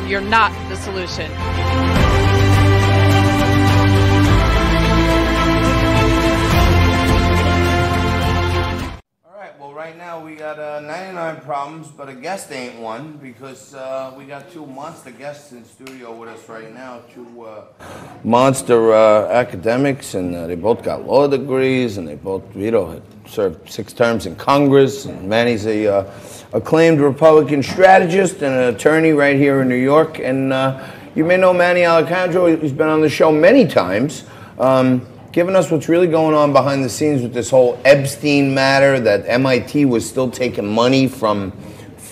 You're not the solution. Right now we got 99 problems, but a guest ain't one because we got two monster guests in studio with us right now. Two monster academics, and they both got law degrees, and they both, had served 6 terms in Congress. And Manny's a acclaimed Republican strategist and an attorney right here in New York. And you may know Manny Alicandro. He's been on the show many times. Giving us what's really going on behind the scenes with this whole Epstein matter, that MIT was still taking money from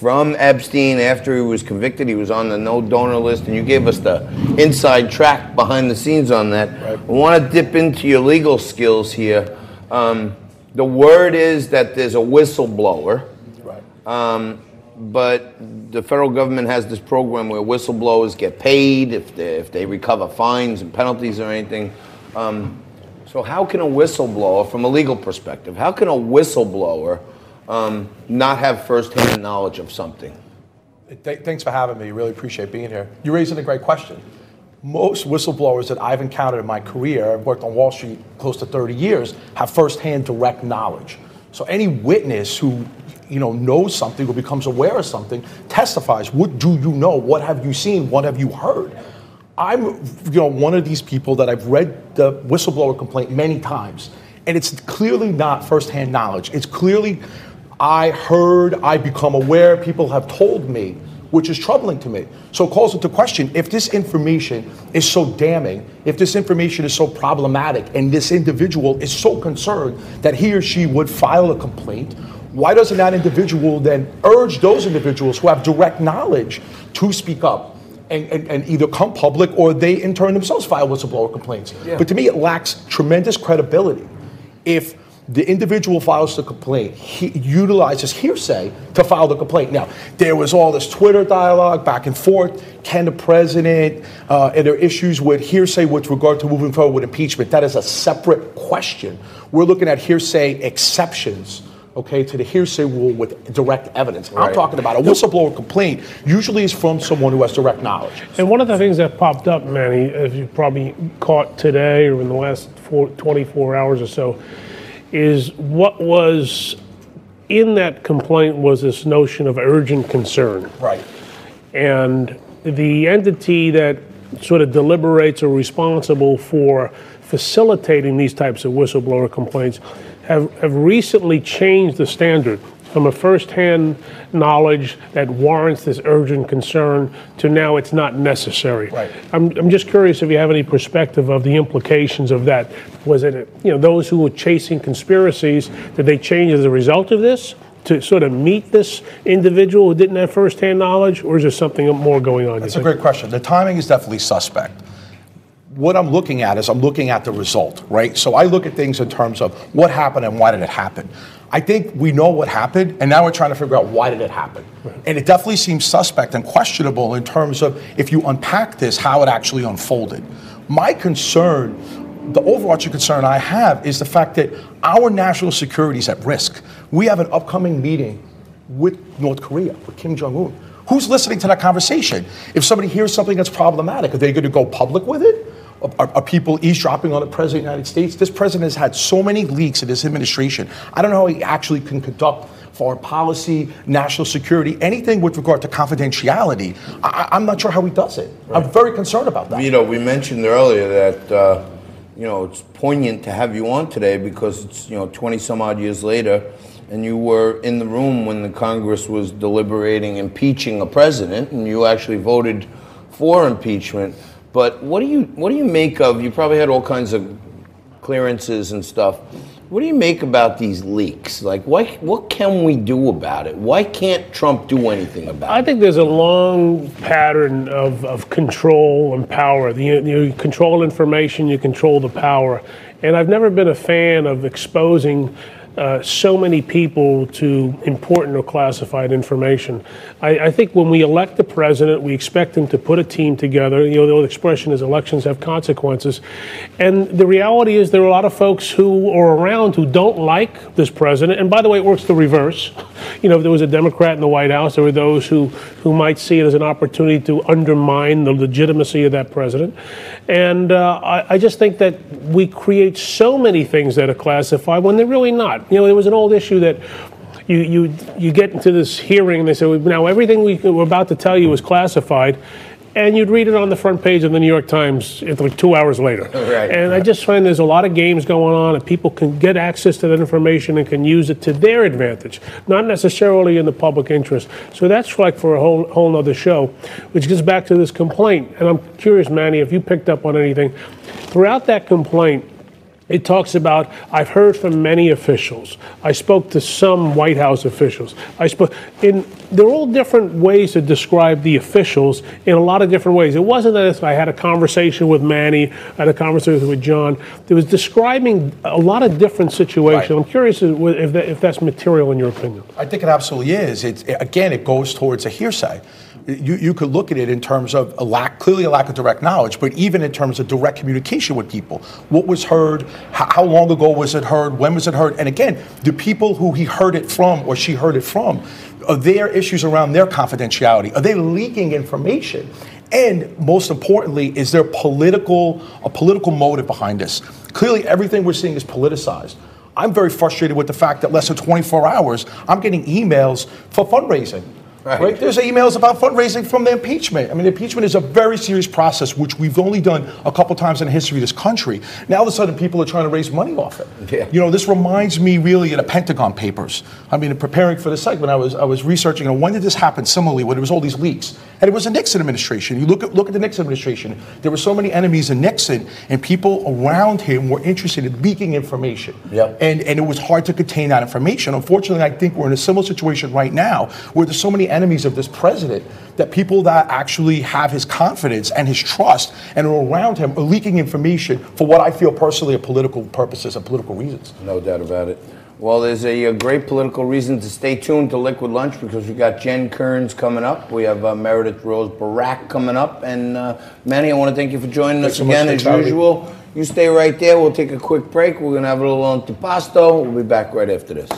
Epstein after he was convicted. He was on the no donor list, and you gave us the inside track behind the scenes on that. Right. I want to dip into your legal skills here. The word is that there's a whistleblower, right. But the federal government has this program where whistleblowers get paid if they recover fines and penalties or anything. So how can a whistleblower, from a legal perspective, how can a whistleblower not have firsthand knowledge of something? Thanks for having me. Really appreciate being here. You're raising a great question. Most whistleblowers that I've encountered in my career, I've worked on Wall Street close to 30 years, have firsthand direct knowledge. So any witness who knows something or becomes aware of something testifies. What do you know? What have you seen? What have you heard? I'm, one of these people that I've read the whistleblower complaint many times, and it's clearly not firsthand knowledge. It's clearly, I heard, I become aware, people have told me, which is troubling to me. So it calls into question, if this information is so damning, if this information is so problematic, and this individual is so concerned that he or she would file a complaint, why doesn't that individual then urge those individuals who have direct knowledge to speak up? And either come public or they in turn themselves file whistleblower complaints. Yeah. But to me, it lacks tremendous credibility if the individual files the complaint, he utilizes hearsay to file the complaint. Now, there was all this Twitter dialogue back and forth. Can the president, and there are issues with hearsay with regard to moving forward with impeachment. That is a separate question. We're looking at hearsay exceptions, okay, to the hearsay rule with direct evidence. Right. I'm talking about a whistleblower complaint usually is from someone who has direct knowledge. And one of the things that popped up, Manny, as you probably caught today or in the last 24 hours or so, is what was in that complaint was this notion of urgent concern. Right. And the entity that sort of deliberates or responsible for facilitating these types of whistleblower complaints have recently changed the standard from a first-hand knowledge that warrants this urgent concern to now it's not necessary. Right. I'm just curious if you have any perspective of the implications of that. Was it, those who were chasing conspiracies, did they change as a result of this to sort of meet this individual who didn't have first-hand knowledge, or is there something more going on? That's a great question. The timing is definitely suspect. What I'm looking at is I'm looking at the result, right? So I look at things in terms of what happened and why did it happen. I think we know what happened, and now we're trying to figure out why did it happen. Right. And it definitely seems suspect and questionable in terms of if you unpack this, how it actually unfolded. My concern, the overarching concern I have, is the fact that our national security is at risk. We have an upcoming meeting with North Korea, with Kim Jong-un. Who's listening to that conversation? If somebody hears something that's problematic, are they going to go public with it? Are people eavesdropping on the President of the United States? This president has had so many leaks in this administration. I don't know how he actually can conduct foreign policy, national security, anything with regard to confidentiality. I'm not sure how he does it. Right. I'm very concerned about that. We mentioned earlier that, it's poignant to have you on today because it's, 20 some odd years later, and you were in the room when the Congress was deliberating impeaching a president, and you actually voted for impeachment. But what do you make of, you probably had all kinds of clearances and stuff. What do you make about these leaks? Like, what can we do about it? Why can't Trump do anything about it? I think there's a long pattern of control and power. You control information, you control the power. And I've never been a fan of exposing so many people to important or classified information. I think when we elect the president, we expect him to put a team together. You know, the old expression is elections have consequences. And the reality is there are a lot of folks who are around who don't like this president. And by the way, it works the reverse. You know, if there was a Democrat in the White House, there were those who might see it as an opportunity to undermine the legitimacy of that president. And I just think that we create so many things that are classified when they're really not. You know, there was an old issue that you get into this hearing and they say, now everything we're about to tell you is classified, and you'd read it on the front page of the New York Times like 2 hours later. Right. And I just find there's a lot of games going on, and people can get access to that information and can use it to their advantage, not necessarily in the public interest. So that's like for a whole nother show, which gets back to this complaint. And I'm curious, Manny, if you picked up on anything. Throughout that complaint, it talks about, I've heard from many officials. I spoke to some White House officials. They're all different ways to describe the officials in a lot of different ways. It wasn't that I had a conversation with Manny, I had a conversation with John. It was describing a lot of different situations. Right. I'm curious if that's material in your opinion. I think it absolutely is. Again, it goes towards a hearsay. You could look at it in terms of clearly a lack of direct knowledge, but even in terms of direct communication with people. What was heard, how long ago was it heard, when was it heard? And again, the people who he heard it from or she heard it from, are there issues around their confidentiality? Are they leaking information? And most importantly, is there a political motive behind this? Clearly, everything we're seeing is politicized. I'm very frustrated with the fact that less than 24 hours, I'm getting emails for fundraising. Right. There's emails about fundraising from the impeachment. I mean, impeachment is a very serious process, which we've only done a couple times in the history of this country. Now, all of a sudden, people are trying to raise money off it. Yeah. You know, this reminds me really of the Pentagon Papers. I mean, in preparing for this segment, I was researching, when did this happen similarly, when there was all these leaks? And it was the Nixon administration. You look at the Nixon administration. There were so many enemies in Nixon, and people around him were interested in leaking information. Yep. And it was hard to contain that information. Unfortunately, I think we're in a similar situation right now, where there's so many enemies of this president that people that actually have his confidence and his trust and are around him are leaking information for what I feel personally are political purposes and political reasons. No doubt about it. Well, there's a great political reason to stay tuned to Liquid Lunch, because we got Jen Kearns coming up. We have Meredith Rose Barak coming up. And Manny, I want to thank you for joining us again as usual. You stay right there. We'll take a quick break. We're going to have a little antipasto. We'll be back right after this.